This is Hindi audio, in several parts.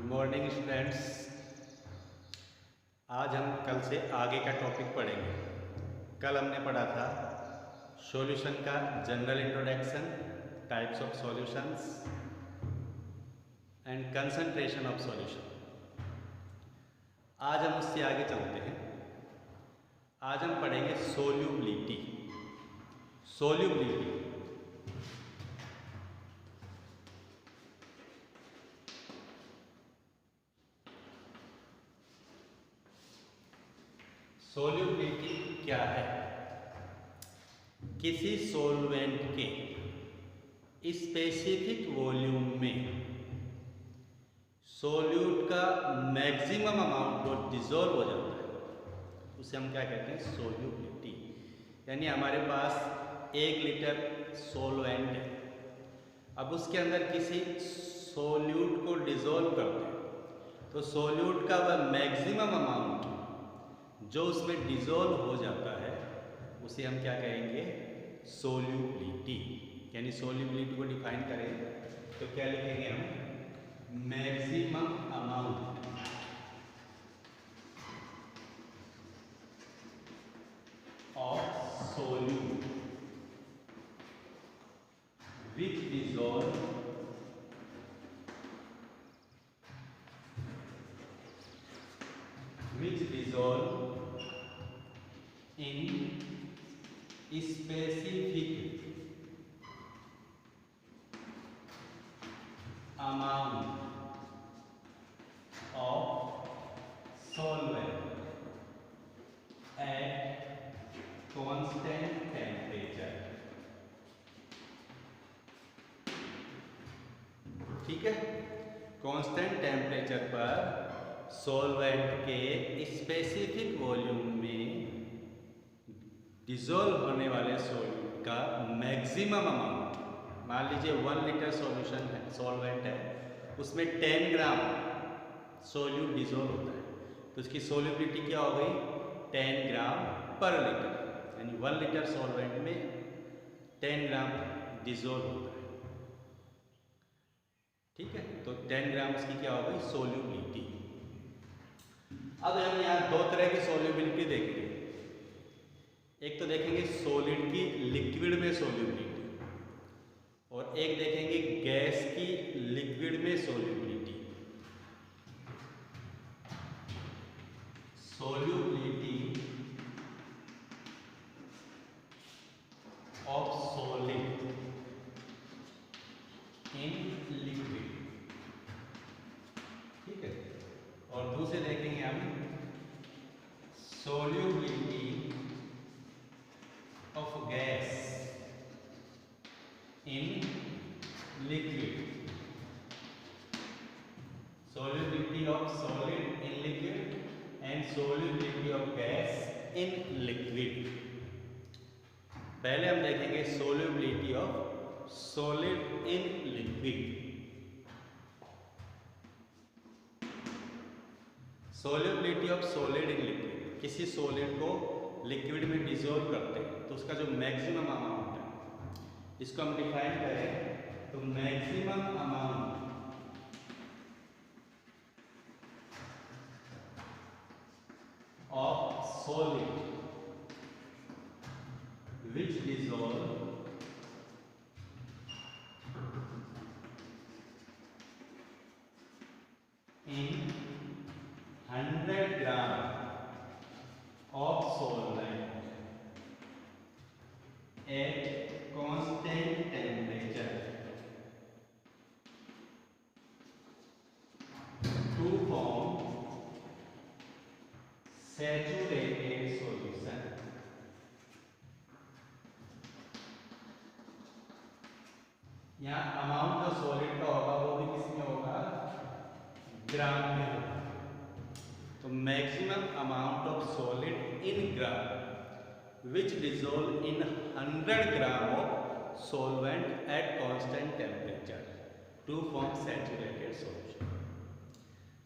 Morning students. आज हम कल से आगे का टॉपिक पढ़ेंगे। कल हमने पढ़ा था सॉल्यूशन का general introduction, types of solutions and concentration of solution. आज हम उससे आगे चलते हैं। आज हम पढ़ेंगे सोल्यूबिलिटी। सोल्यूबिलिटी सोल्यूबिलिटी क्या है? किसी सॉल्वेंट के स्पेसिफिक वॉल्यूम में सॉल्यूट का मैक्सिमम अमाउंट जो डिसॉल्व हो जाता है उसे हम क्या कहते हैं? सोल्यूबिलिटी। यानी हमारे पास 1 लीटर सॉल्वेंट है, अब उसके अंदर किसी सॉल्यूट को डिसॉल्व करते हैं तो सॉल्यूट का वह मैक्सिमम अमाउंट जो उसमें डिसॉल्व हो जाता है उसे हम क्या कहेंगे? सोल्यूबिलिटी। यानी सोल्यूबिलिटी को डिफाइन करें तो क्या लिखेंगे हम? Maximum amount of solute which dissolve in specific amount of solvent at constant temperature। ठीक है, कांस्टेंट टेम्परेचर पर सॉल्वेंट के स्पेसिफिक वॉल्यूम में डिसॉल्व होने वाले सॉल्यूट का मैक्सिमम अमाउंट, मान लीजिए 1 लीटर सॉल्यूशन है, सॉल्वेंट है, उसमें 10 ग्राम सॉल्यूट डिसॉल्व होता है तो उसकी सोल्यूबिलिटी क्या हो गई? 10 ग्राम पर लीटर। यानी 1 लीटर सॉल्वेंट में 10 ग्राम डिसॉल्व होता है। ठीक है, तो 10 ग्राम उसकी क्या हो गई? सोल्यूबिलिटी। अब हम यहाँ दो तरह की सोल्यूबिलिटी देखेंगे। एक तो देखेंगे सॉलिड की लिक्विड में सोल्यूबिलिटी और एक देखेंगे गैस की लिक्विड में solubility. Solubility of solid in liquid. ठीक है, और दूसरे देखेंगे हम solubility of gas in liquid। solubility of solid in liquid and solubility of gas in liquid। पहले हम देखेंगे solubility of solid in liquid। solubility of solid in liquid, किसी सॉलिड को लिक्विड में डिसॉल्व करते हैं तो उसका जो मैक्सिमम अमाउंट है, इसको हम डिफाइन करें तो maximum amount of solid which dissolve in 100 gram of solvent at constant temperature to form saturated solution। यहाँ अमाउंट जो सॉलिड का होगा वो भी किसमें होगा? ग्राम में होगा। तो maximum amount of solid in gram which dissolve in 100 gram of solvent at constant temperature to form saturated solution.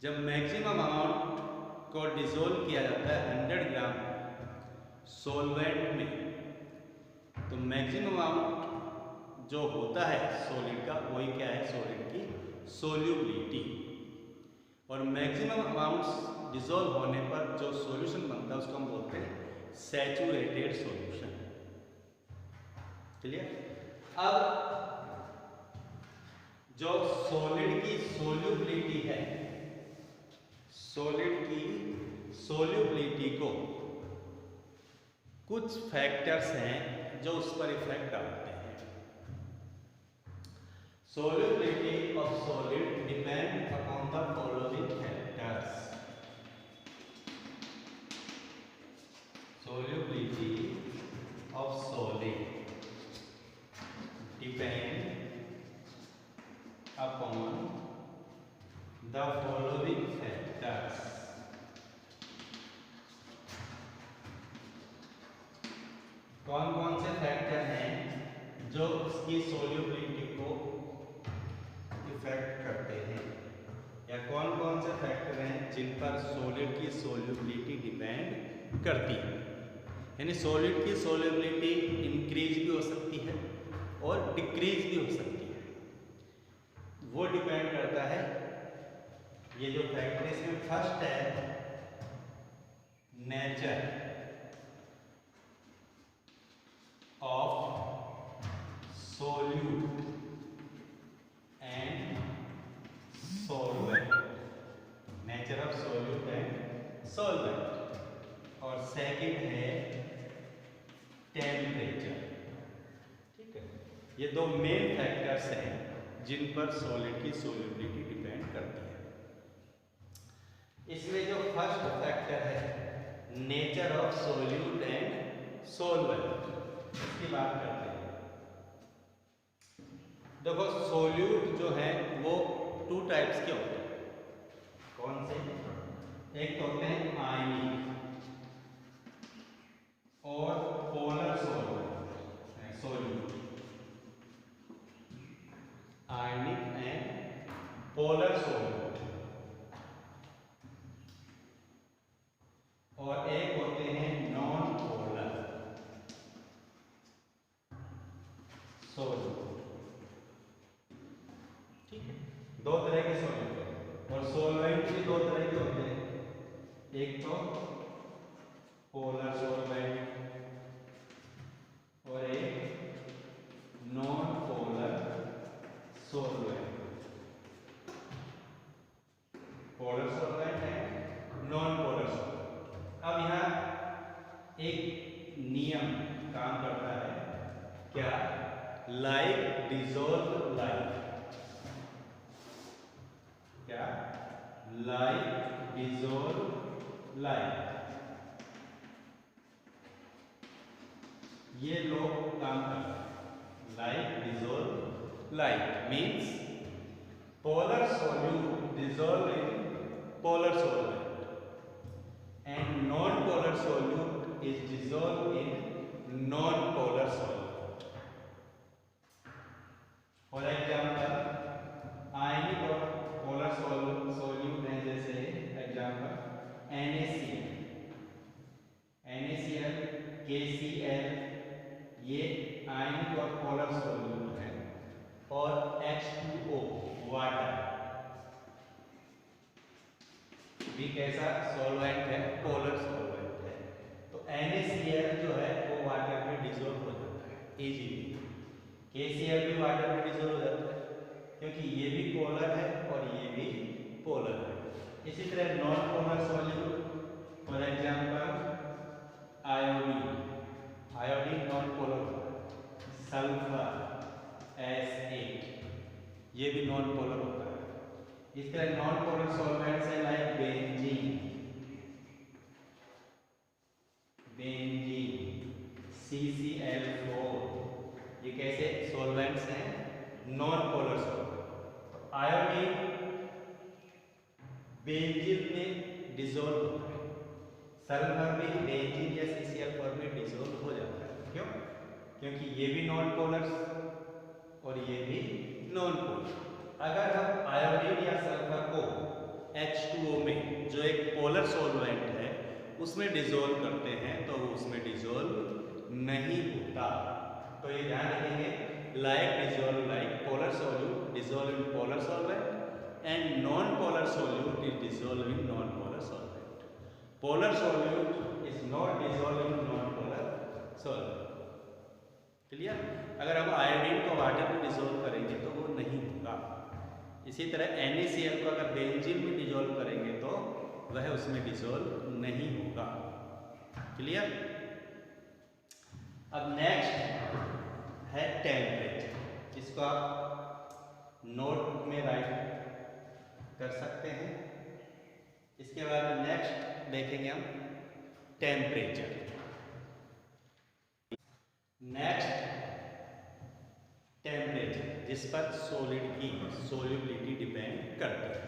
जब मैक्सिमम अमाउंट को डिसॉल्व किया जाता है 100 ग्राम सॉल्वेंट में तो मैक्सिमम अमाउंट जो होता है सॉलिड का वही क्या है? सॉलिड की सोल्यूबिलिटी। और मैक्सिमम अमाउंट्स डिजोल्व होने पर जो सॉल्यूशन बनता है उसको हम बोलते हैं सैचुरेटेड सॉल्यूशन। क्लियर? अब जो सॉलिड की सोल्यूबिलिटी है, सॉलिड की सोल्यूबिलिटी को कुछ फैक्टर्स हैं जो उस पर इफेक्ट डालते हैं। Solubility of solid depend upon the following factors. Solubility of solid depend upon the following factors. कौन कौन से फैक्टर हैं जो उसकी सोल्यूबिलिटी को इफेक्ट करते हैं, या कौन कौन से फैक्टर हैं जिन पर सॉलिड की सोल्यूबिलिटी डिपेंड करती है। यानी सॉलिड की सोल्यूबिलिटी इंक्रीज भी हो सकती है और डिक्रीज भी हो सकती है, वो डिपेंड करता है। ये जो फैक्टर इसमें फर्स्ट है nature of solute and solvent, nature of solute and solvent, और सेकंड है टेम्परेचर। ठीक है, ये दो मेन फैक्टर्स हैं जिन पर सॉलिड की सोल्यूबिलिटी डिपेंड करती है। इसमें जो फर्स्ट फैक्टर है nature of solute and solvent, इसकी बात करते हैं। देखो सोल्यूट जो है वो टू टाइप्स के होते हैं। कौन से? एक तो होते हैं आयनिक और polar solute, ionic and polar solute, और एक होते हैं नॉन पोलर सोल्यूट। ठीक है, दो तरह के सोल्यूट हैं और सोलवेंट भी दो तरह के होते हैं, एक तो पोलर सोलवेंट और एक non polar solvent. Polar solvent है, नॉन पोलर सोलवेंट। अब यहाँ एक नियम काम करता है, क्या? लाइक डिजोल्व लाइक, क्या? लाइक डिजोल्व लाइक, ये लोग काम करते हैं। Like dissolve like means polar solute dissolve in polar solvent and non polar solute is dissolve in non polar solvent. For example ionic और पोलर सोल्यूट हैं, जैसे एग्जाम्पल NaCl, KCl, ये आयनिक और पोलर सोल्यूट हैं, और H2O वाटर भी कैसा सॉल्वेंट है? पोलर सॉल्वेंट है। तो NaCl जो है वो वाटर में डिसॉल्व हो जाता है इजीली। KCl भी वाटर में डिसॉल्व हो जाता है क्योंकि ये भी पोलर है और ये भी पोलर है। इसी तरह non polar solute, for example iodine non polar होता है, सल्फर S8 ये भी नॉन पोलर होता है। इस तरह नॉन पोलर सॉल्वेंट्स है लाइक बेंजीन CCl4, ये कैसे सॉल्वेंट्स हैं? Non polar solvent. तो आयोडीन बेंजीन में डिसॉल्व होता है, सल्फर भी बेंजीन या CCl4 में डिसॉल्व हो जाता है। क्यों? क्योंकि ये भी नॉन पोलर और ये भी नॉन पोलर। अगर हम आयोडीन या सल्फर को H2O में, जो एक पोलर सॉल्वेंट है, उसमें डिसॉल्व करते हैं तो वो उसमें डिसॉल्व नहीं होता। तो ये ध्यान रखेंगे, like dissolve like, polar solute dissolve in polar solvent and non-polar solute is dissolved in non-polar solvent. Polar solute is not dissolved in non-polar solvent. Clear? अगर हम आयोडीन को वाटर में डिसॉल्व करेंगे तो वो नहीं होगा। इसी तरह NaCl को अगर बेंजीन में डिसॉल्व करेंगे तो वह उसमें डिसॉल्व नहीं होगा। क्लियर? अब नेक्स्ट है टेम्परेचर। इसको आप नोट में राइट कर सकते हैं। इसके बाद नेक्स्ट देखेंगे हम टेम्परेचर। नेक्स्ट टेम्परेचर, जिस पर सॉलिड की सोल्यूबिलिटी डिपेंड करती है।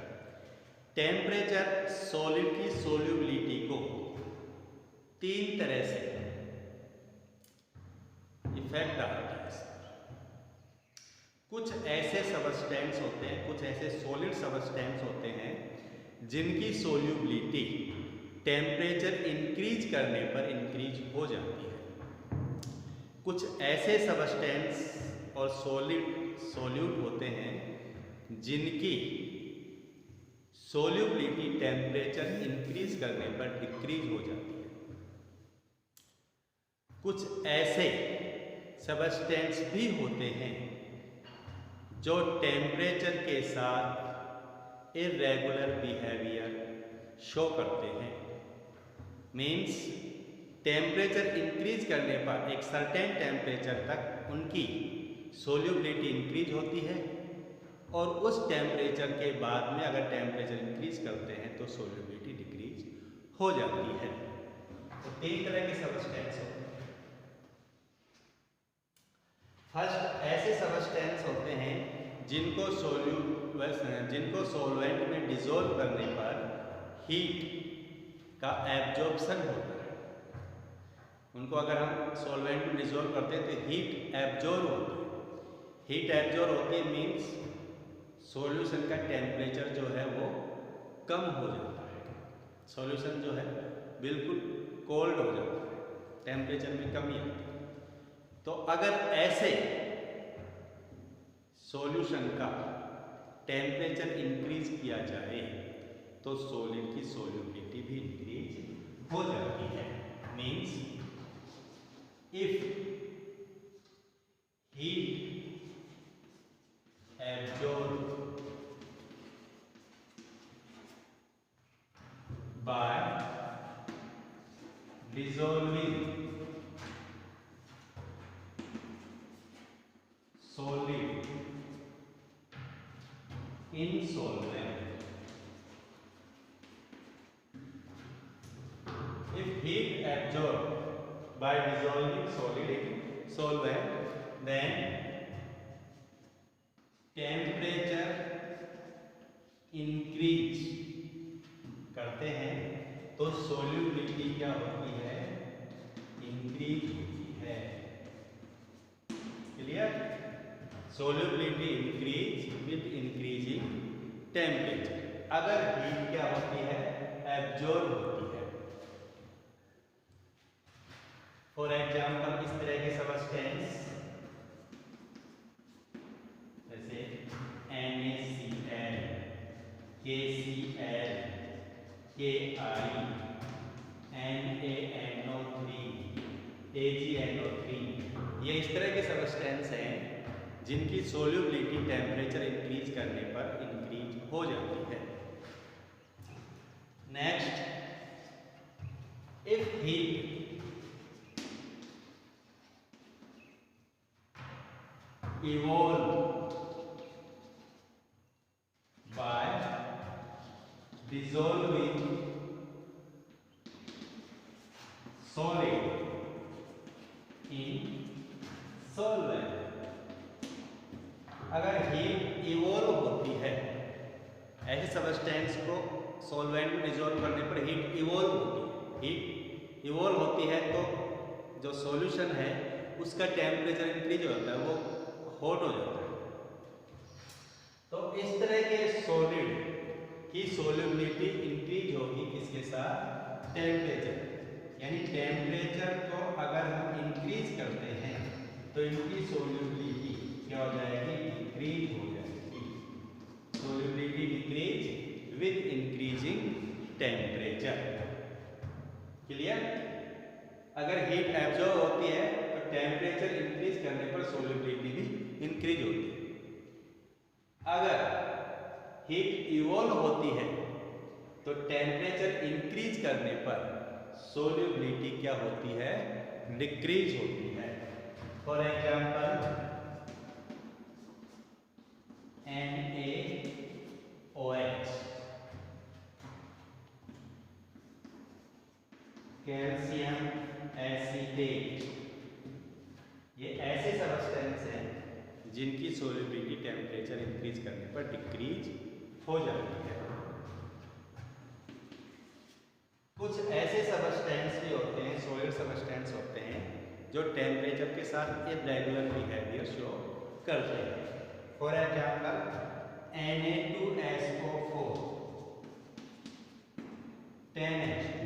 टेम्परेचर सॉलिड की सोल्यूबिलिटी को 3 तरह से इफेक्ट डालता है। कुछ ऐसे सबस्टेंस होते हैं, कुछ ऐसे सॉलिड सबस्टेंस होते हैं जिनकी सोल्यूबिलिटी टेम्परेचर इंक्रीज करने पर इंक्रीज हो जाती है। कुछ ऐसे सबस्टेंस और सोल्यूट होते हैं जिनकी सोल्यूबिलिटी टेम्परेचर इंक्रीज करने पर डिक्रीज हो जाती है। कुछ ऐसे सबस्टेंस भी होते हैं जो टेम्परेचर के साथ इरेगुलर बिहेवियर शो करते हैं। मीन्स टेम्परेचर इंक्रीज करने पर एक सर्टेन टेम्परेचर तक उनकी सोल्यूबिलिटी इंक्रीज होती है और उस टेम्परेचर के बाद में अगर टेम्परेचर इंक्रीज करते हैं तो सोल्यूबिलिटी डिक्रीज हो जाती है। तो 3 तरह के सबस्टेंस होते हैं। फर्स्ट, ऐसे सबस्टेंस होते हैं जिनको सॉल्वेंट में डिसॉल्व करने पर हीट का एब्जॉर्प्शन होता है। उनको अगर हम सॉल्वेंट में डिसॉल्व करते हैं तो हीट एब्जॉर्ब होती है। हीट एब्जॉर्ब होती है मीन्स सॉल्यूशन का टेम्परेचर जो है वो कम हो जाता है। सॉल्यूशन जो है बिल्कुल कोल्ड हो जाता है, टेम्परेचर में कमी आती है। तो अगर ऐसे सॉल्यूशन का टेम्परेचर इंक्रीज किया जाए तो सॉलिड की सोल्यूबिलिटी भी इंक्रीज हो जाती है। Means if heat absorb by dissolving solid in solvent. If heat absorbed by dissolving solid in solvent, then temperature increase करते हैं तो सोल्यूबिलिटी क्या होती है? इंक्रीज होती है। Clear? Solubility increase with increasing temperature. अगर हीट क्या होती है? एब्जॉर्ब होती है। फॉर एग्जाम्पल इस तरह के सबस्टेंस जैसे NaCl, KCl, KI, NaNO3, AgNO3, ये इस तरह के सबस्टेंस हैं जिनकी सोल्यूबिलिटी टेम्परेचर इंक्रीज करने पर इंक्रीज हो जाती है। Next, if heat evolve by dissolving solid in solvent। अगर हीट इवोल्व होती है, ऐसे सबस्टेंस को सॉल्वेंट में डिसॉल्व करने पर हीट इवोल्व होती है। हीट इवोल्व होती है तो जो सॉल्यूशन है उसका टेम्परेचर इंक्रीज हो जाता है, वो हॉट हो जाता है। तो इस तरह के सॉलिड की सोल्यूबिलिटी इंक्रीज होगी किसके साथ? टेम्परेचर। यानी टेम्परेचर को अगर हम इंक्रीज करते हैं तो इनकी सोल्यूबिलिटी क्या हो जाएगी? इंक्रीज हो जाएगी। Solubility with increasing temperature. Clear? अगर हीट एब्जॉर्ब होती है तो टेम्परेचर इंक्रीज करने पर सोल्युबिलिटी भी इंक्रीज होती है। अगर हीट इवॉल्व होती है तो टेम्परेचर इंक्रीज करने पर सोल्युबिलिटी क्या होती है? डिक्रीज होती है। For example NaOH, calcium acetate, ये ऐसे सब्सटेंस हैं जिनकी सोल्युबिलिटी टेम्परेचर इंक्रीज करने पर डिक्रीज हो जाती है। कुछ ऐसे सब्सटेंस भी होते हैं, सॉलिड सब्सटेंस होते हैं, जो टेम्परेचर के साथ इरेगुलर बिहेवियर शो करते हैं। For example Na2SO4, 10H2,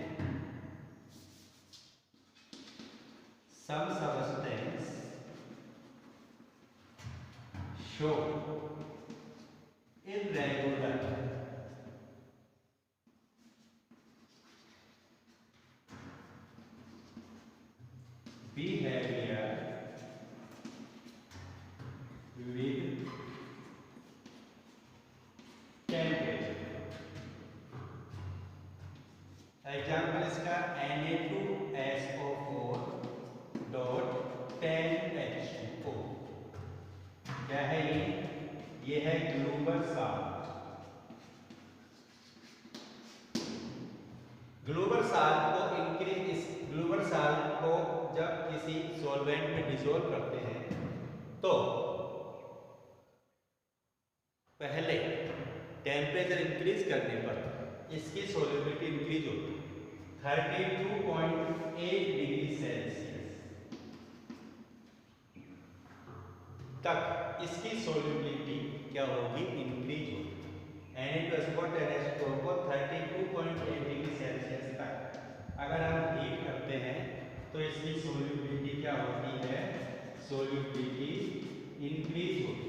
some substance show irregular behavior with temperature. Example इसका Na2SO4.10H2O क्या है ये है ग्लोबल साल्ट। ग्लोबल साल्ट को जब किसी सॉल्वेंट में डिसॉल्व करते हैं तो पहले टेम्परेचर इंक्रीज करने पर इसकी सोल्युबिलिटी इंक्रीज होती है 32.8 डिग्री सेल्सियस तक इसकी सोल्युबिलिटी क्या होगी? इंक्रीज होगी। Na2SO4 को 32.8 डिग्री सेल्सियस तक अगर हम हीट करते हैं तो इसकी सोल्युबिलिटी क्या होती है? सोल्युबिलिटी इंक्रीज होती है।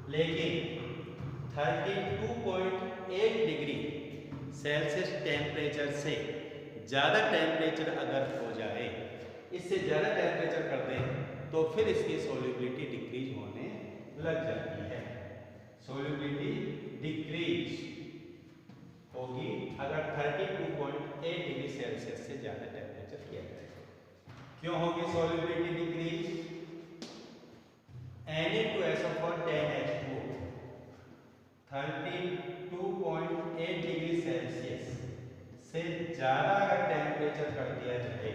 लेकिन 32.8 डिग्री सेल्सियस टेम्परेचर से ज़्यादा टेम्परेचर अगर हो जाए, इससे ज़्यादा टेम्परेचर कर दें तो फिर इसकी सोल्युबिलिटी डिक्रीज होने लग जाती है। सोल्युबिलिटी डिक्रीज होगी अगर 32.8 डिग्री सेल्सियस से ज़्यादा टेम्परेचर किया जाए। क्यों होगी solubility decrease? Na2SO4.10H2O 32.8 degree Celsius से ज़्यादा अगर टेम्परेचर कर दिया जाए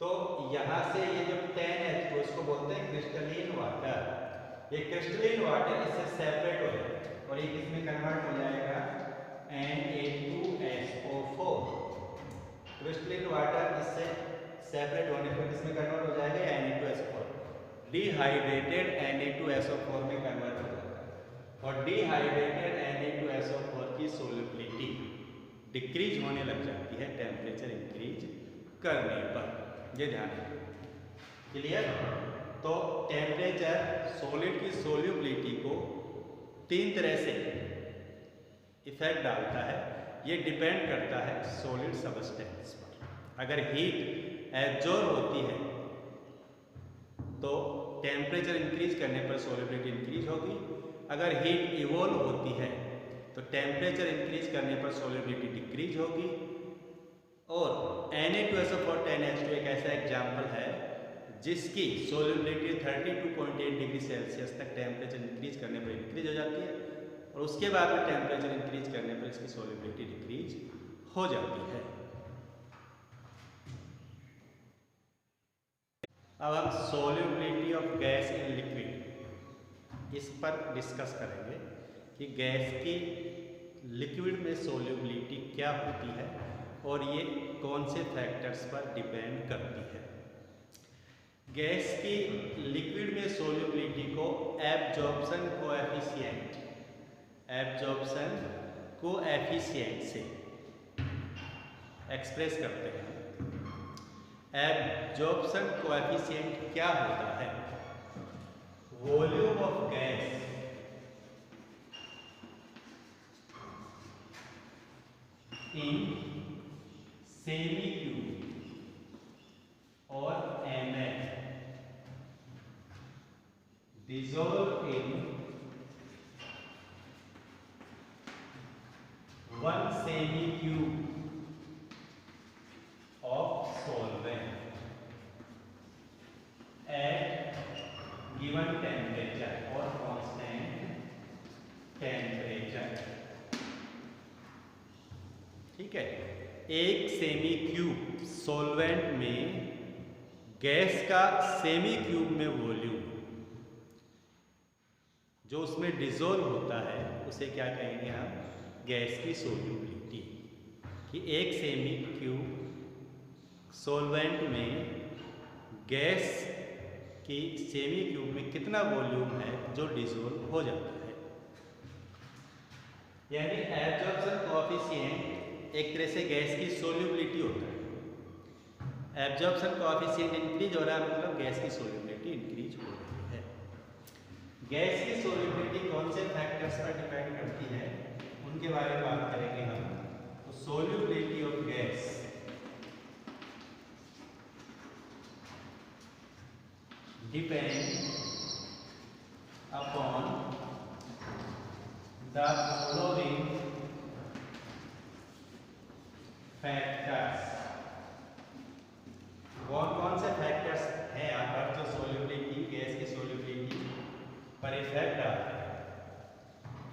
तो यहाँ से ये जो 10H2 इसको बोलते हैं क्रिस्टलीन वाटर, ये क्रिस्टलीन वाटर इससे सेपरेट हो जाएगा और ये किसमें कन्वर्ट हो जाएगा? Na2SO4। क्रिस्टलीन वाटर इससे सेपरेट होने पर किसमें कन्वर्ट हो जाएगा? Na2SO4। डिहाइड्रेटेड Na2SO4 में कन्वर्ट हो जाता है और डिहाइड्रेटेड Na2SO4 की सोल्युबिलिटी डिक्रीज होने लग जाती है टेम्परेचर इंक्रीज करने पर। ये ध्यान रखिए। क्लियर? तो टेम्परेचर सॉलिड की सोल्युबिलिटी को 3 तरह से इफेक्ट डालता है। ये डिपेंड करता है सॉलिड सब्सटेंस पर। अगर हीट एब्जॉर्ब होती है तो टेम्परेचर इंक्रीज करने पर सोल्युबिलिटी इंक्रीज होगी। अगर हीट इवॉल्व होती है तो टेम्परेचर इंक्रीज करने पर सोल्युबिलिटी डिक्रीज होगी। और Na2SO4.10H2 एक ऐसा एग्जाम्पल है जिसकी सोल्युबिलिटी 32.8 डिग्री सेल्सियस तक टेम्परेचर इंक्रीज करने पर इंक्रीज हो जाती है और उसके बाद में टेम्परेचर इंक्रीज करने पर इसकी सोल्युबिलिटी डिक्रीज हो जाती है। अब हम solubility of gas in liquid इस पर डिस्कस करेंगे कि गैस की लिक्विड में सोल्युबिलिटी क्या होती है और ये कौन से फैक्टर्स पर डिपेंड करती है। गैस की लिक्विड में सोल्युबिलिटी को एब्जॉर्प्शन कोएफिशिएंट से एक्सप्रेस करते हैं। एब्जॉर्प्शन कोएफिशिएंट क्या होता है? Volume of gas in semi-cube or ml dissolve in 1 semi-cube of solvent at given temperature or constant temperature। ठीक है, एक सेमी क्यूब सॉल्वेंट में गैस का सेमी क्यूब में वॉल्यूम जो उसमें डिसॉल्व होता है उसे क्या कहेंगे हम, गैस की सोल्यूबिलिटी। कि एक सेमी क्यूब सॉल्वेंट में गैस की सेमी क्यूब में कितना वॉल्यूम है जो डिसॉल्व हो जाता है। यानी एब्जॉर्प्शन कोएफिशिएंट एक तरह से गैस की सोल्यूबिलिटी होता है। एब्जॉर्प्शन कोएफिशिएंट इंक्रीज हो रहा है मतलब गैस की सोल्यूबिलिटी इंक्रीज हो रही है। गैस की सोल्यूबिलिटी कौन से फैक्टर्स पर डिपेंड करती है उनके बारे में बात करेंगे हम। तो solubility of gas depend upon the following factors. कौन कौन से फैक्टर्स हैं यहाँ पर जो सोल्यूबिलिटी गैस की सोल्यूबिलिटी पर इफेक्ट डालते हैं।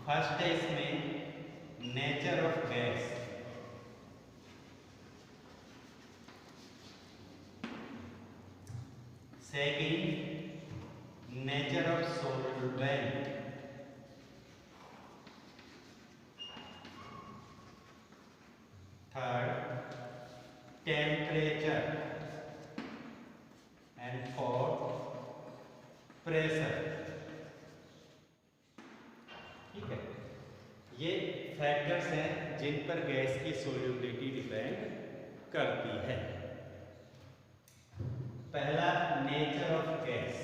फर्स्ट है इसमें nature of gas. Second nature of solvent. Third temperature and fourth pressure. ठीक है, ये फैक्टर्स हैं जिन पर गैस की सोल्यूबिलिटी डिपेंड करती है। पहला नेचर ऑफ गैस।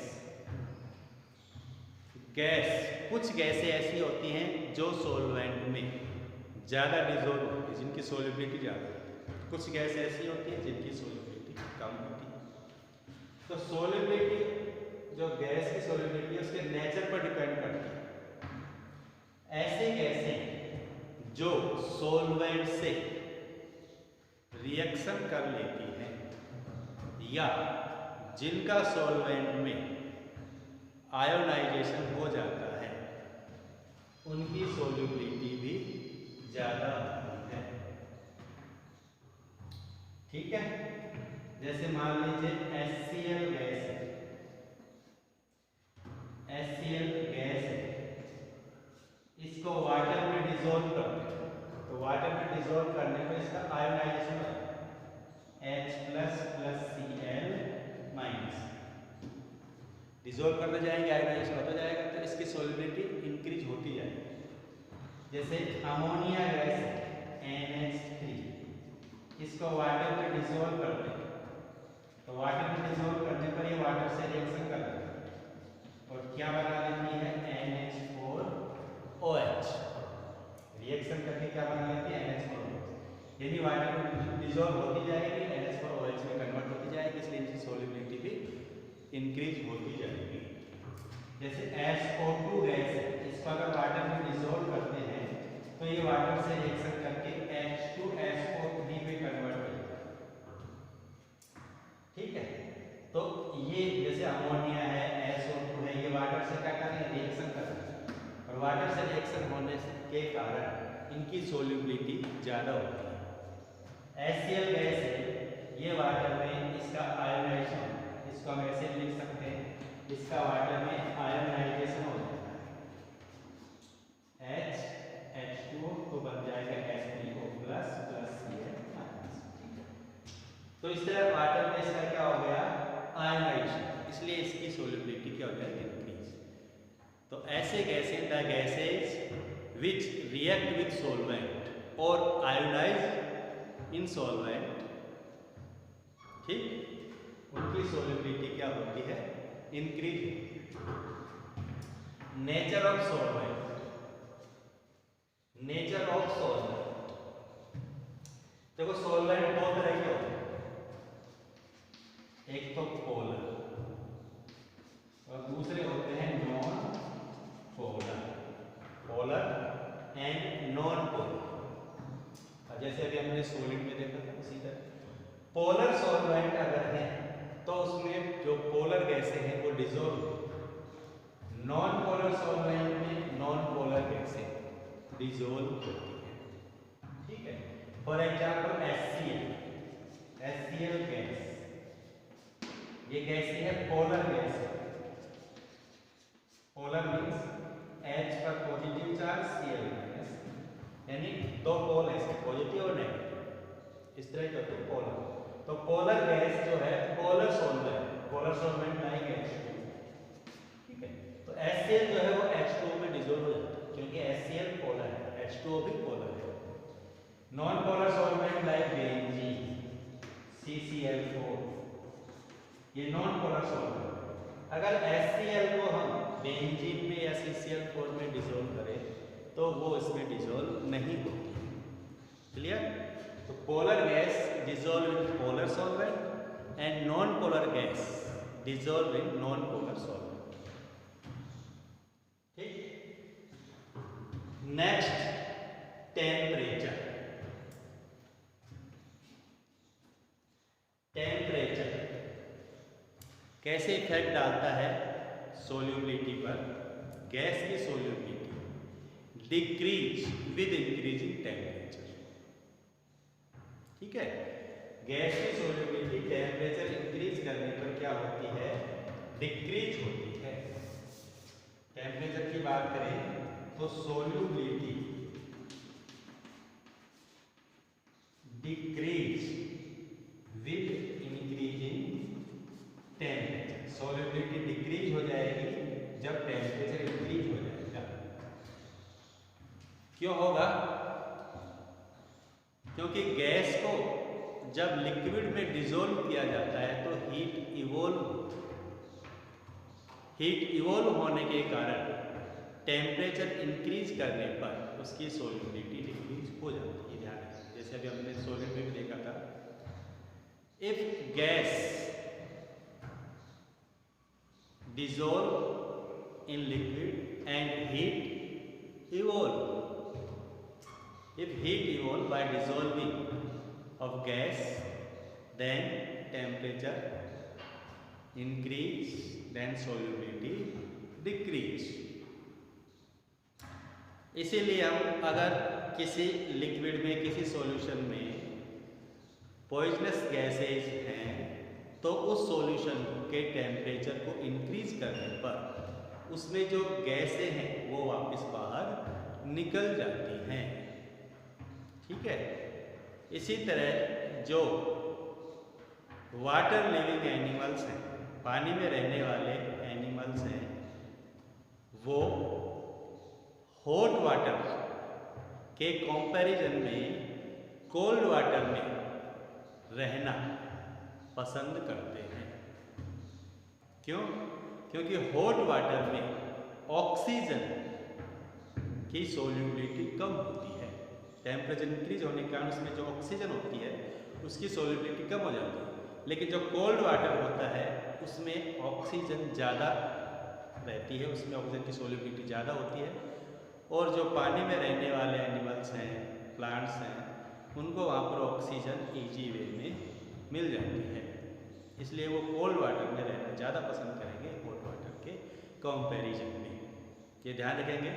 गैस, कुछ गैसें ऐसी होती हैं जो सॉल्वेंट में ज़्यादा डिसॉल्व होती है, जिनकी सोल्यूबिलिटी ज़्यादा होती है। कुछ गैस ऐसी होती है जिनकी सोल्यूबिलिटी कम होती है। तो सोल्यूबिलिटी, जो गैस की सोल्यूबिलिटी है उसके नेचर पर डिपेंड करती है। ऐसी गैसें जो सॉल्वेंट से रिएक्शन कर लेती हैं या जिनका सॉल्वेंट में आयोनाइजेशन हो जाता है उनकी सोल्यूबिलिटी भी ज़्यादा होती है। ठीक है, जैसे मान लीजिए HCl गैस है। HCl गैस है, इसको वाटर में डिसॉल्व करते हैं तो वाटर में डिसॉल्व करने पर इसका आयोनाइजेशन होता है H++Cl-। डिसॉल्व करने जाएंगे आयोनाइजेशन होता जाएगा तो इसकी सोल्यूबिलिटी इंक्रीज होती जाएगी। जैसे अमोनिया गैस है NH3, इसको वाटर में डिसॉल्व करते हैं तो वाटर में डिसॉल्व करने पर ये वाटर से रिएक्शन कर देती है और क्या बना देती है NH4OH। रिएक्शन करके क्या बना लेती है NH4OH। यानी वाटर में डिसॉल्व होती जाएगी, NH4OH में कन्वर्ट होती जाएगी, इसलिए इनकी सोल्यूबिलिटी भी इंक्रीज होती जाएगी। जैसे SO2 गैस है, इसको अगर वाटर में डिसॉल्व करते हैं तो ये वाटर से रिएक्शन करके H2SO3 में कन्वर्ट हो जाएगा। ठीक है, तो ये जैसे अमोनिया है, SO2 है, ये वाटर से क्या करेंगे, रिएक्शन करेंगे और वाटर से रिएक्शन होने के कारण इनकी सोल्यूबिलिटी ज़्यादा होती है। HCl गैस है, ये वाटर में इसका आयोनाइजेशन, इसको हम ऐसे लिख सकते हैं, इसका वाटर में आयोनाइजेशन हो जाता है H2O तो बन जाएगा H3O++Cl-। तो इस तरह वाटर में इसका क्या हो गया, आयोनाइजेशन, इसलिए इसकी सोल्यूबिलिटी क्या हो जाएगी, इंक्रीज। तो ऐसे गैसें, the gases which react with solvent और आयोनाइज इन सॉल्वेंट, ठीक, उनकी सोल्यूबिलिटी क्या होती है, increase. Nature of solvent, nature of solvent. देखो सॉल्वेंट दो तरह के होते हैं, एक तो पोलर और दूसरे होते हैं non polar, polar and non polar. जैसे अभी हमने सॉलिड में देखा था उसी तरह पोलर सॉल्वेंट अगर है तो उसमें जो पोलर गैसें हैं वो डिसॉल्व होती है। नॉन पोलर सॉल्वेंट में नॉन पोलर गैसें डिसॉल्व होती है। ठीक है, फॉर एग्जांपल HCl गैस, ये गैस है polar gas. Polar means H पर पॉजिटिव चार्ज, Cl माइनस, यानी दो पोल ऐसे पॉजिटिव और नेगेटिव, इस तरह के होते हैं पोलर। तो पोलर गैस जो है पोलर सॉल्वेंट लाइक H2, ठीक है। तो HCl जो है वो H2O में डिसॉल्व हो जाता है क्योंकि HCl पोलर है, H2O भी पोलर है। Non polar solvent like benzene, CCl4, ये नॉन पोलर सॉल्वेंट। अगर HCl को हम बेंजीन में या CCl4 में डिसॉल्व करें तो वो इसमें डिसॉल्व नहीं होती। क्लियर? तो polar gas dissolve in polar solvent and non-polar gas dissolve in non-polar solvent। ठीक। Next temperature. टेम्परेचर कैसे इफेक्ट डालता है सोल्यूबिलिटी पर? गैस की solubility decrease with increasing temperature. ठीक है, गैस की सोल्यूबिलिटी टेम्परेचर इंक्रीज करने पर क्या होती है? डिक्रीज होती है। टेम्परेचर की बात करें तो solubility decrease with increasing temperature. Solubility decrease हो जाएगी जब टेम्परेचर इंक्रीज हो जाएगा। क्यों होगा? क्योंकि गैस को जब लिक्विड में डिसॉल्व किया जाता है तो हीट इवोल्व होने के कारण टेम्परेचर इंक्रीज करने पर उसकी सोल्यूबिलिटी डिक्रीज हो जाती है। ध्यान रखिए, जैसे अभी हमने सॉलिड में भी देखा था, if gas dissolve in liquid and heat evolve, if heat evolve by dissolving of gas then temperature increase then solubility decrease। इसीलिए हम अगर किसी लिक्विड में किसी सॉल्यूशन में पॉइजनस गैसेज हैं तो उस सॉल्यूशन के टेम्परेचर को इंक्रीज करने पर उसमें जो गैसें हैं वो वापस बाहर निकल जाती हैं। ठीक है, इसी तरह जो वाटर लिविंग एनिमल्स हैं, पानी में रहने वाले एनिमल्स हैं, वो हॉट वाटर के कंपैरिजन में कोल्ड वाटर में रहना पसंद करते हैं। क्यों? क्योंकि हॉट वाटर में ऑक्सीजन की सोल्यूबिलिटी कम होती है। टेम्परेचर इंक्रीज होने के कारण उसमें जो ऑक्सीजन होती है उसकी सोल्यूबिलिटी कम हो जाती है। लेकिन जो कोल्ड वाटर होता है उसमें ऑक्सीजन ज़्यादा रहती है, उसमें ऑक्सीजन की सोल्यूबिलिटी ज़्यादा होती है। और जो पानी में रहने वाले एनिमल्स हैं, प्लांट्स हैं, उनको वहाँ पर ऑक्सीजन ईजी वे में मिल जाती है, इसलिए वो कोल्ड वाटर में रहना ज़्यादा पसंद करेंगे हॉट वाटर के कंपैरिजन में। ये ध्यान रखेंगे,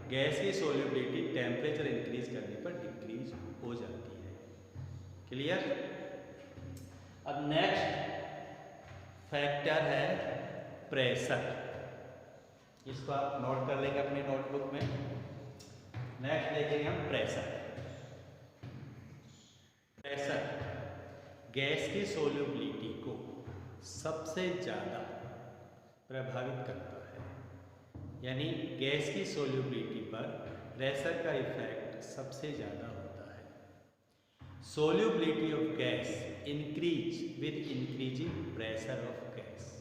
गैस की सोल्यूबिलिटी टेम्परेचर इंक्रीज करने पर डिक्रीज हो जाती है। क्लियर? अब नेक्स्ट फैक्टर है प्रेशर। इसको आप नोट कर लेंगे अपनी नोटबुक में। नेक्स्ट देखेंगे हम प्रेशर। प्रेशर गैस की सोल्यूबिलिटी को सबसे ज़्यादा प्रभावित करता है, यानी गैस की सोल्यूबिलिटी पर प्रेशर का इफेक्ट सबसे ज़्यादा होता है। Solubility of gas increase with increasing pressure of gas.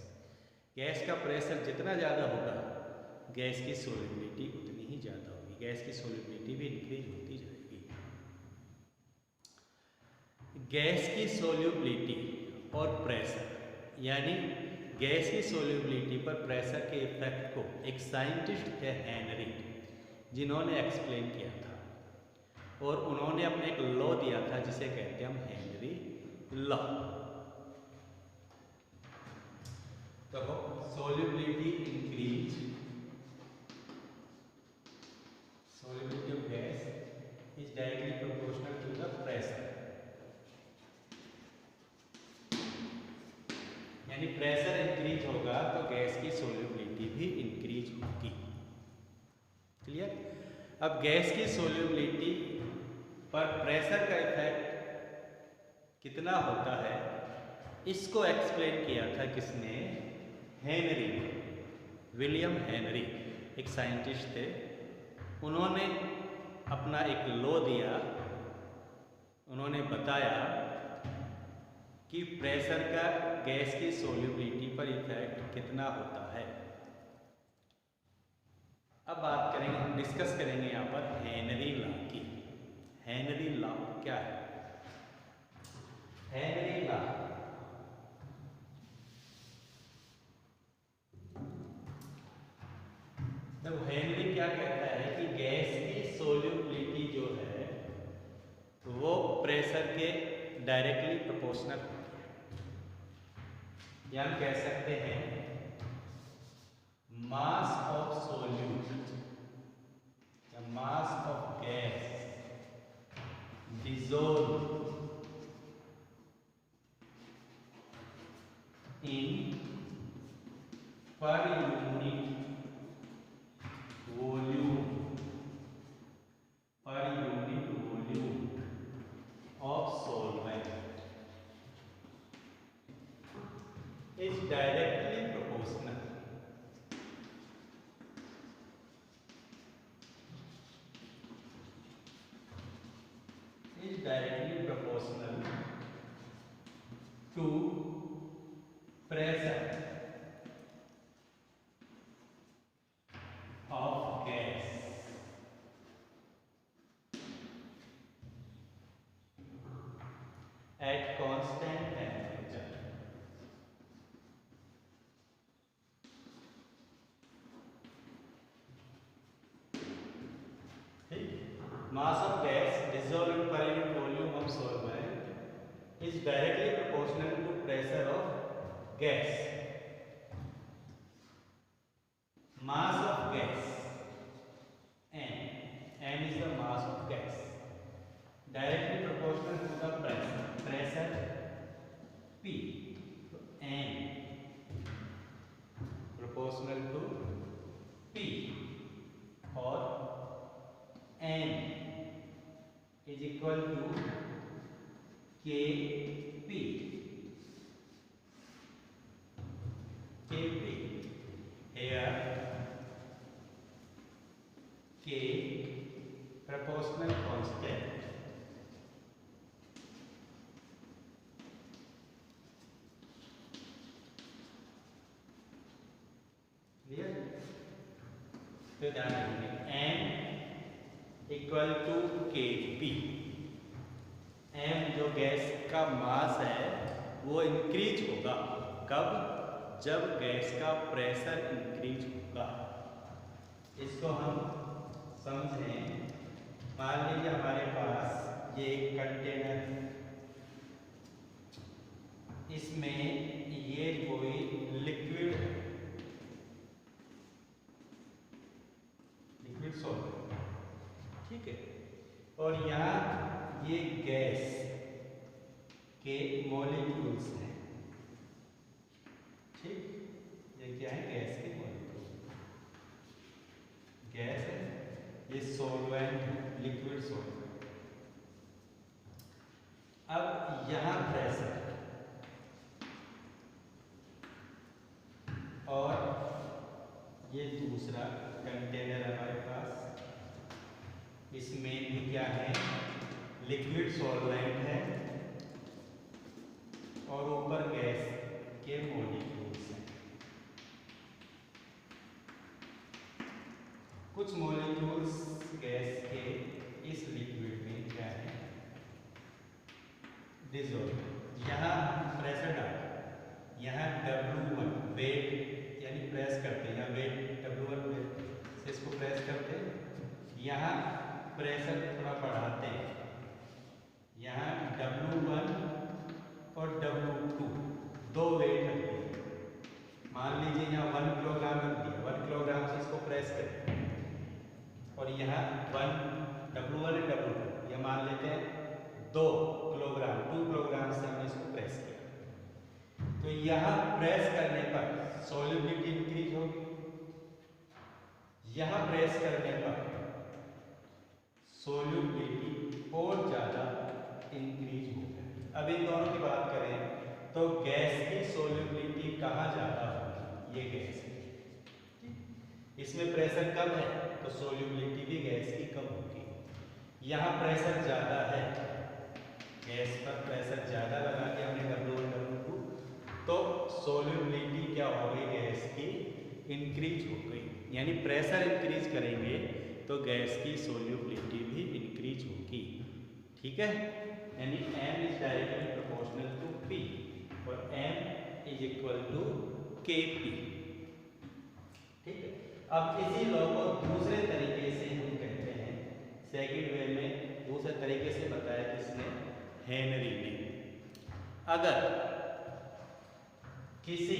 Gas का प्रेशर जितना ज़्यादा होगा गैस की सोल्युबिलिटी उतनी ही ज़्यादा होगी, गैस की सोल्युबिलिटी भी इंक्रीज होती जाएगी। गैस की सोल्युबिलिटी और प्रेशर, यानी गैस की सोल्युबिलिटी पर प्रेशर के इफेक्ट को एक साइंटिस्ट थे हेनरी, जिन्होंने एक्सप्लेन किया था, और उन्होंने अपने एक लॉ दिया था जिसे कहते हैं हम हेनरी लॉ। तो solubility increase, solubility of gas is directly proportional to the pressure, यानी प्रेशर इंक्रीज होगा तो गैस की सोल्युबिलिटी भी इंक्रीज होगी। क्लियर? अब गैस की सोल्युबिलिटी पर प्रेशर का इफेक्ट कितना होता है, इसको एक्सप्लेन किया था किसने? हेनरी, विलियम हेनरी, एक साइंटिस्ट थे। उन्होंने अपना एक लॉ दिया, उन्होंने बताया कि प्रेशर का गैस की सोल्युबिलिटी पर इफेक्ट कितना होता है। अब बात करेंगे, हम डिस्कस करेंगे यहाँ पर हेनरी लॉ की। हेनरी लॉ क्या है? हेनरी लॉ तो हेनरी क्या कहता है कि गैस की सोल्युबिलिटी जो है वो प्रेशर के डायरेक्टली प्रोपोर्शनल होती है, या हम कह सकते हैं मास ऑफ सोल्यूट या मास ऑफ गैस डिसॉल्व इन पर यूनिट वॉल्यूम, पर unit volume of solvent is directly proportional to pressure of gas at constant temperature. Mass of gas dissolved in per unit volume of solvent is directly proportional to pressure of gas. Mass of gas m is the mass of gas, directly proportional to the pressure P. So n proportional to P, or n is equal to Kp. Kp here K proportional constant, clear? तो ध्यान रखिए m equal to Kp। m जो गैस का मास है वो इंक्रीज होगा कब? जब गैस का प्रेशर इंक्रीज होगा। इसको हम समझें। मान लीजिए हमारे पास ये एक कंटेनर है, इसमें ये कोई लिक्विड है, लिक्विड सॉल्वेंट, ठीक है, और यहाँ ये गैस के मॉलिक्यूल्स हैं, ठीक, ये क्या है? गैस के मॉलिक्यूल, गैस है, ये सॉल्वेंट, लिक्विड सॉल्वेंट। अब यहाँ प्रेशर और ये दूसरा कंटेनर हमारे पास, इसमें भी क्या है? लिक्विड सॉल्वेंट है और ऊपर गैस के मॉलिक्यूल्स हैं। कुछ मॉलिक्यूल्स गैस के इस लिक्विड में क्या है, डिसॉल्व। यहाँ प्रेशर डाल, यहाँ W1 वेट यानी प्रेस करते हैं, यहाँ वेट W1 वेट से इसको प्रेस करते हैं, यहाँ प्रेशर थोड़ा बढ़ाते हैं, यहाँ W1 और W2 दो वेट रखते हैं। मान लीजिए यहाँ 1 किलोग्राम रख दिया, 1 किलोग्राम से इसको प्रेस करें, और यहाँ W1 और W2 यह मान लेते हैं 2 किलोग्राम, 2 किलोग्राम से हमने इसको प्रेस किया। तो यहाँ प्रेस करने पर सॉल्युबिलिटी इंक्रीज होगी, यहाँ प्रेस करने पर सॉल्युबिलिटी और ज़्यादा इंक्रीज होगा। अब इन दोनों की बात करें तो गैस की सॉल्युबिलिटी कहाँ ज़्यादा होगी, ये गैस है, इसमें प्रेशर कम है तो सॉल्युबिलिटी भी गैस की कम होगी। यहाँ प्रेशर ज़्यादा है, गैस पर प्रेशर ज़्यादा लगा के हमने W1 W2, तो सॉल्युबिलिटी क्या हो गई, गैस की इंक्रीज हो गई। यानी प्रेशर इंक्रीज करेंगे तो गैस की सॉल्युबिलिटी भी इंक्रीज होगी। ठीक है, यानी M is directly proportional to P और M is equal to Kp। ठीक है, अब इसी लॉ को दूसरे तरीके से हम कहते हैं, सेकंड वे में दूसरे तरीके से बताया किसने, हेनरी ने। अगर किसी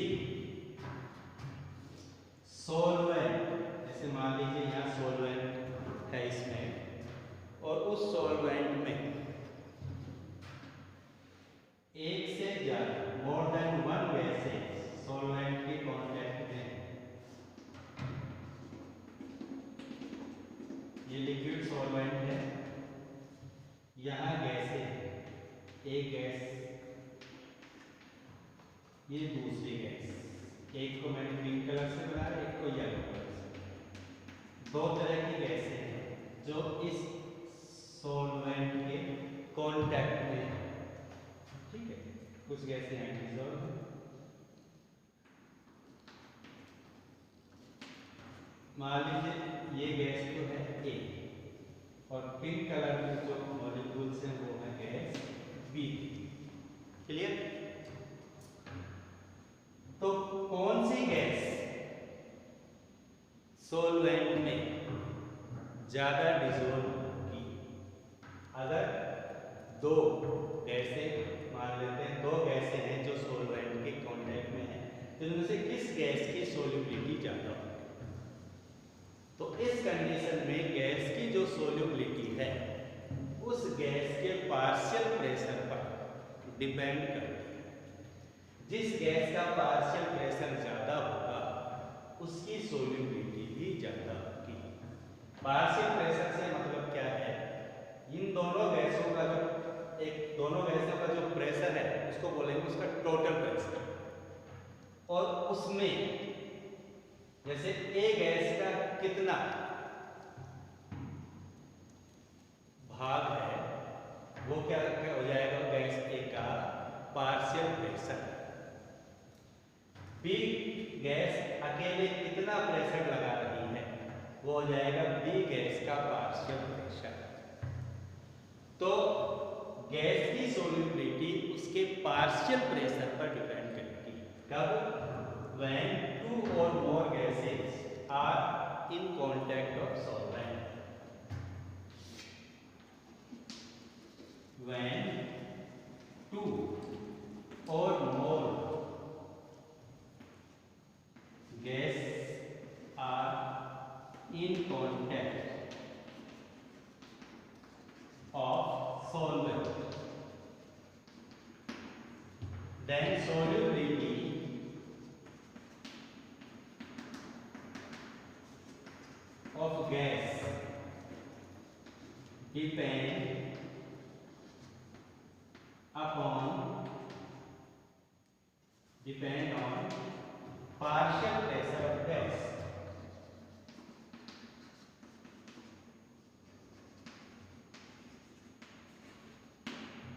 सॉल्वेंट, जैसे मान लीजिए यहाँ सॉल्वेंट है इसमें, और उस सॉल्वेंट में एक से ज्यादा मोर देन 1 गैसेस सॉल्वेंट के कांटेक्ट में, ये लिक्विड सॉल्वेंट है, यहाँ गैसें, एक गैस, ये दूसरी गैस, एक को मैंने ग्रीन कलर से बनाया, एक को येलो कलर से। दो तरह की गैसें हैं जो इस सॉल्वेंट के कांटेक्ट में है। ठीक है, कुछ गैसें हैं डिसॉल्व, मान लीजिए ये गैस जो है A, और पिंक कलर में जो मॉलिक्यूल्स हैं वो है गैस B। क्लियर? तो कौन सी गैस सॉल्वेंट में ज्यादा डिसॉल्व होगी? अगर दो गैसें, मान लेते हैं दो गैसें हैं जो सॉल्वेंट के कांटेक्ट में हैं, तो इनमें से किस गैस की सॉल्युबिलिटी ज्यादा होगी? तो इस कंडीशन में गैस की जो सॉल्युबिलिटी है उस गैस के पार्शियल प्रेशर पर डिपेंड करती है। जिस गैस का पार्शियल प्रेशर ज्यादा होगा उसकी सॉल्युबिलिटी भी ज्यादा होगी। पार्शियल प्रेशर से मतलब क्या है, इन दोनों गैसों का जो प्रेशर है उसको बोलेंगे उसका टोटल प्रेशर, और उसमें जैसे A गैस का कितना भाग है वो क्या हो जाएगा, गैस A का पार्शियल प्रेशर। B गैस अकेले कितना प्रेशर लगा रही है वो हो जाएगा B गैस का पार्शियल प्रेशर। तो गैस की सॉल्युबिलिटी उसके पार्शियल प्रेशर पर डिपेंड करेगी। कब? when 2 or more gases are in contact of solvent. When 2 or more gases are in contact of solvent, then solubility of gas depend on partial pressure of gas.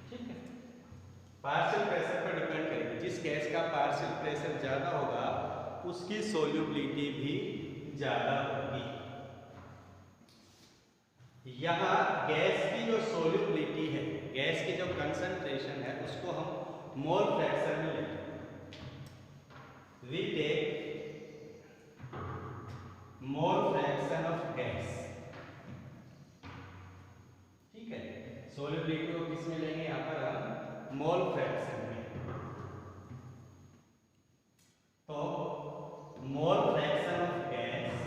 ठीक है, पार्शियल प्रेशर पर डिपेंड करेगी। जिस गैस का पार्शियल प्रेशर ज्यादा होगा उसकी सॉल्युबिलिटी भी ज्यादा होगी। यहाँ गैस की जो सोल्यूबिलिटी है, गैस की जो कंसंट्रेशन है, उसको हम मोल फ्रैक्शन में लेते हैं। We take mole fraction of gas. ठीक है, सोल्यूबिलिटी को किस में लेंगे? यहाँ पर हम मोल फ्रैक्शन में। तो मोल fraction of gas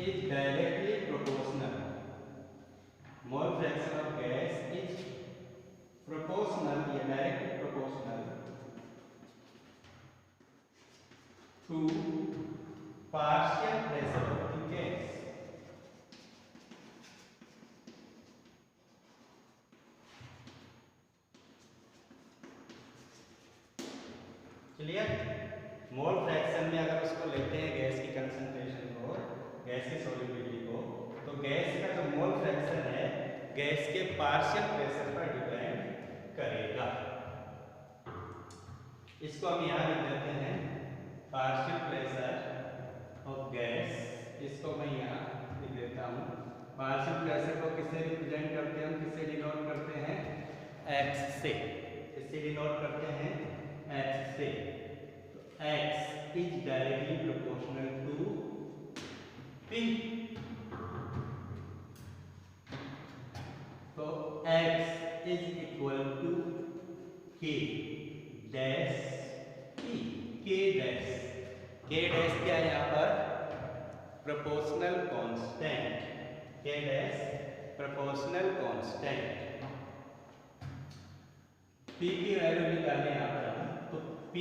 is directly proportional. Mole fraction of gas is proportional, या directly proportional to partial pressure of the gas. Clear? Mole fraction में अगर उसको लेते हैं गैस की कंसंट्रेशन को, गैस की सोल्यूबिलिटी को, तो गैस का जो मोल फ्रैक्शन है गैस के पार्शियल प्रेशर पर डिपेंड करेगा। इसको हम यहाँ लिख देते हैं पार्शियल प्रेशर ऑफ गैस। इसको मैं यहाँ लिख देता हूँ। पार्शियल प्रेशर को किससे रिप्रेजेंट करते हैं? हम किससे डिनोट करते हैं? एक्स से। किससे डिनोट करते हैं? एक्स से। तो X is directly proportional to P। तो x is equal to K dash P। K dash क्या है यहाँ पर? Proportional constant. K dash proportional constant. P की वैल्यू निकालें यहाँ पर हम, तो P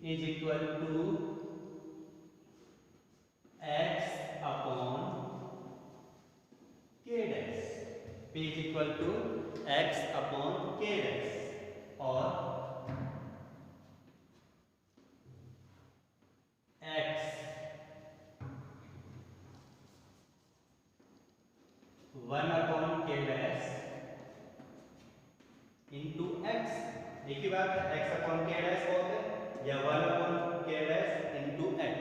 is equal to x upon K dash. P is equal to x upon K dash और x 1 upon K dash into x। एक ही बात है, x अपॉन K डैश बोलते हैं या 1 upon K dash into x।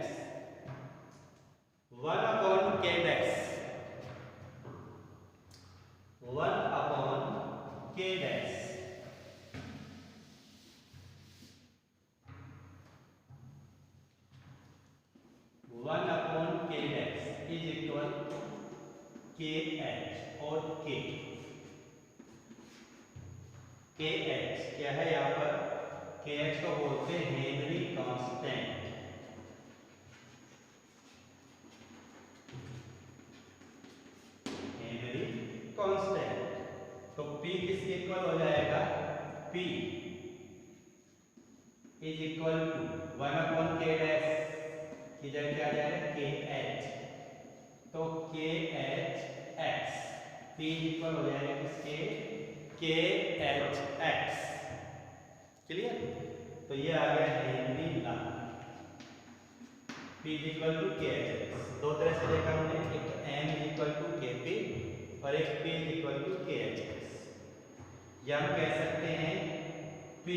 1 upon K dash, 1 upon K dash, 1 upon K dash is equal KH और K। KH क्या है यहाँ पर? KH को बोलते हैं हेनरी कांस्टेंट। कांस्टेंट। तो P किसके इक्वल हो जाएगा? P is equal to 1 upon K dash की जगह क्या आ जाएगा? KH। तो KH x। P इक्वल हो जाएगा किसके? KH x। क्लियर? तो ये आ गया Henry law. P is equal to KH x। दो तरह से देखा हमने, एक तो M is equal to KP और एक P is equal to KH। या हम कह सकते हैं P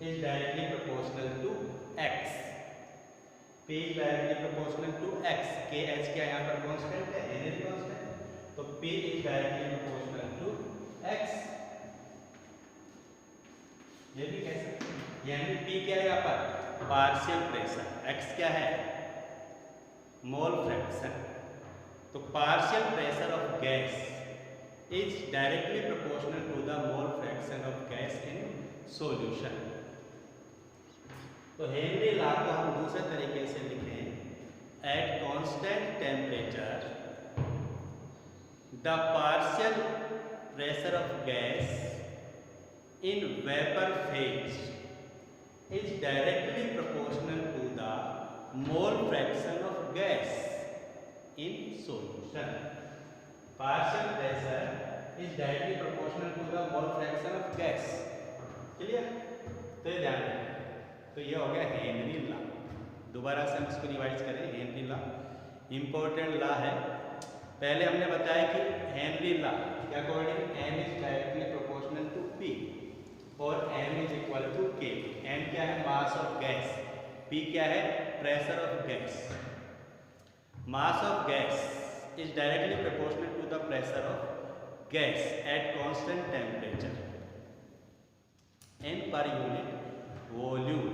is directly proportional to X। P is directly proportional to X। KH क्या यहाँ पर कांस्टेंट है? Henry constant. तो P is directly proportional to X। ये भी कह सकते हैं। यानी P क्या है यहाँ पर? Partial pressure. X क्या है? Mole fraction. तो partial pressure of gas is directly proportional to the mole fraction of gas in solution. तो हेनरी लॉ को हम दूसरे तरीके से लिखें, at constant temperature the partial pressure of gas in vapour phase is directly proportional to the mole fraction of gas in solution. Partial pressure is directly proportional to the mole fraction of gas. Clear? तो ये ध्यान रखें। तो ये हो गया हेनरी लॉ। दोबारा से हम इसको रिवाइज करें। हेनरी लॉ इंपॉर्टेंट लॉ है। पहले हमने बताया कि हेनरी लॉ के according m is directly proportional to P और m is equal to K। m क्या है? Mass mass of gas, P क्या है, pressure of gas. Mass of gas is directly proportional to the pressure of gas at constant temperature and per unit volume.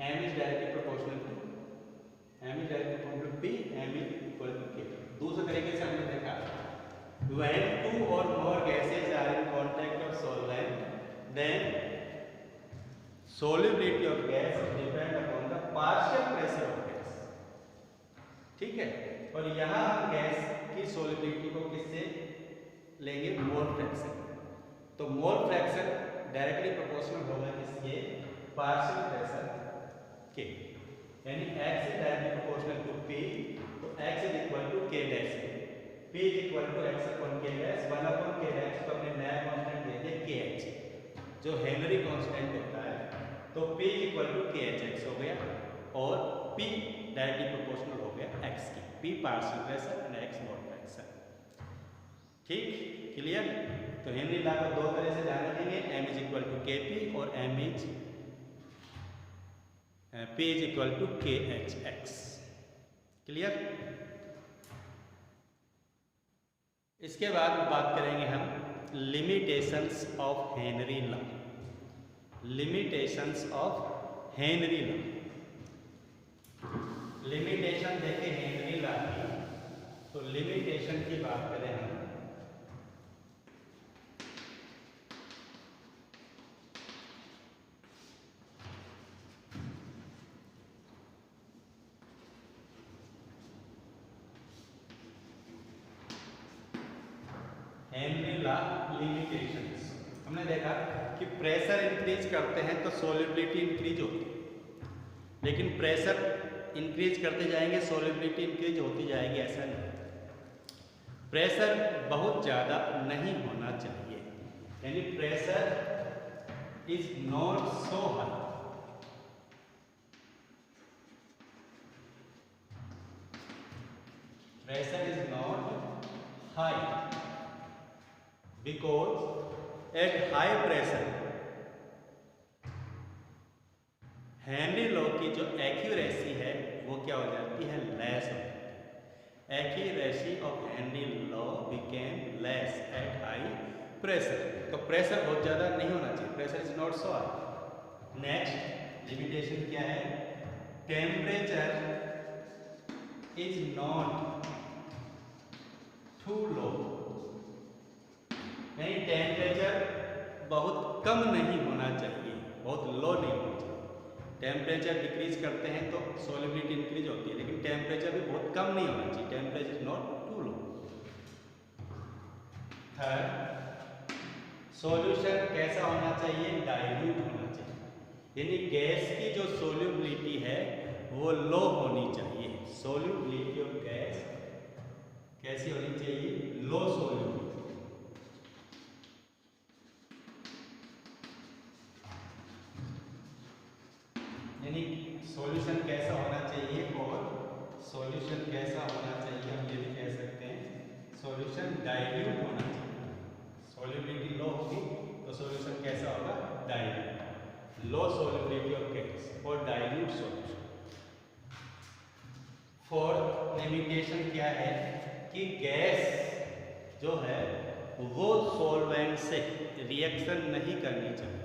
M is directly proportional to P, M is equal to K। दूसरे तरीके से हमने देखा, when two or more gases are in contact of solvent, then solubility of gas depend upon the partial pressure of gas। ठीक है, और यहाँ हम गैस की solubility को किससे लेंगे, मोल फ्रैक्शन। तो मोल फ्रैक्शन डायरेक्टली प्रोपोर्शनल होगा किसके, पार्शियल प्रेशर के, यानी x is directly proportional to P, तो x is equal to K dash, P is equal to x upon K dash, 1 upon K dash को अपने नया कांस्टेंट दे दिया KH जो हेनरी कांस्टेंट होता है, तो P is equal to KHX हो गया और P डायरेक्टली प्रोपोर्शनल हो गया x की, P partial pressure and x mole fraction. ठीक, क्लियर। तो हेनरी लॉ को दो तरह से ध्यान रखेंगे, M is equal to KP और P is equal to KHX। Clear. इसके बाद बात करेंगे हम limitations of Henry law. Limitations of Henry law, limitation देखें हेनरी लॉ की, तो लिमिटेशन की बात करें हम, हेनरी लॉ लिमिटेशंस। हमने देखा कि प्रेशर इंक्रीज करते हैं तो सोल्युबिलिटी इंक्रीज होती है, लेकिन प्रेशर इंक्रीज करते जाएंगे सोल्युबिलिटी इंक्रीज होती जाएगी, ऐसा नहीं। प्रेशर बहुत ज़्यादा नहीं होना चाहिए, यानी pressure is not so high, pressure is not high because at high pressure Henry law की जो एक्यूरेसी है वो क्या हो जाती है, लेस हो जाती है। Accuracy of Henry law became less at high pressure, तो प्रेशर बहुत ज़्यादा नहीं होना चाहिए, pressure is not so high. Next limitation क्या है, टेम्परेचर इज नॉट टू लो, यानी टेम्परेचर बहुत कम नहीं होना चाहिए, बहुत लो नहीं होना चाहिए। टेम्परेचर डिक्रीज करते हैं तो सोल्युबिलिटी इंक्रीज होती है, लेकिन टेम्परेचर भी बहुत कम नहीं होना चाहिए, temperature is not too low. Third, solution कैसा होना चाहिए, डाइल्यूट होना चाहिए, यानी गैस की जो सोल्युबिलिटी है वो लो होनी चाहिए। सोल्युबिलिटी ऑफ गैस कैसी होनी चाहिए, लो सोल्युबिलिटी, यानी सॉल्यूशन कैसा होना चाहिए, और सॉल्यूशन कैसा होना चाहिए हम ये भी कह सकते हैं, सॉल्यूशन डाइल्यूट होना चाहिए। सॉल्युबिलिटी लो होगी तो सॉल्यूशन कैसा होगा, dilute, low solubility of gas और डाइल्यूट सॉल्यूशन। फोर्थ लिमिटेशन क्या है कि गैस जो है वो सॉल्वेंट से रिएक्शन नहीं करनी चाहिए,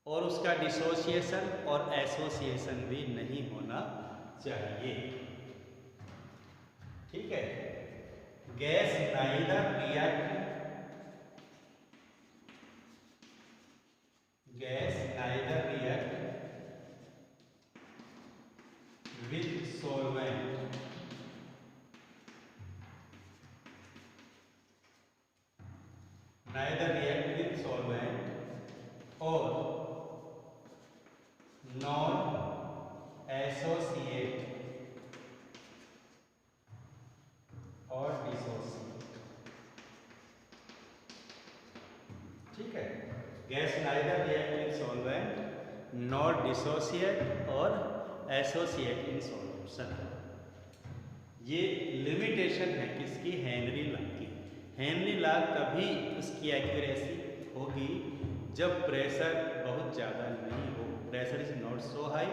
और उसका डिसोसिएशन और एसोसिएशन भी नहीं होना चाहिए। ठीक है, gas neither react, gas neither react with solvent neither react with solvent और नॉन एसोसिएट और डिसोसिएट। ठीक है, gas neither react with solvent, not dissociate और एसोसिएट इन सॉल्यूशन। ये लिमिटेशन है किसकी, हेनरी लॉ की। हेनरी लॉ तभी उसकी एक्यूरेसी होगी जब प्रेशर बहुत ज़्यादा नहीं हो, pressure is not so high,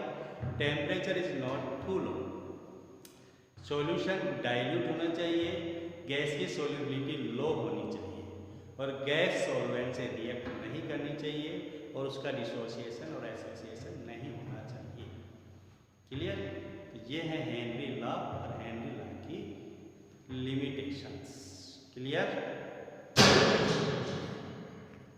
temperature is not too low, solution dilute होना चाहिए, गैस की सॉल्युबिलिटी लो होनी चाहिए और गैस सॉल्वेंट से रिएक्ट नहीं करनी चाहिए और उसका डिसोसिएशन और एसोसिएशन नहीं होना चाहिए। क्लियर? ये है हेनरी लॉ और हेनरी लॉ की लिमिटेशंस। क्लियर?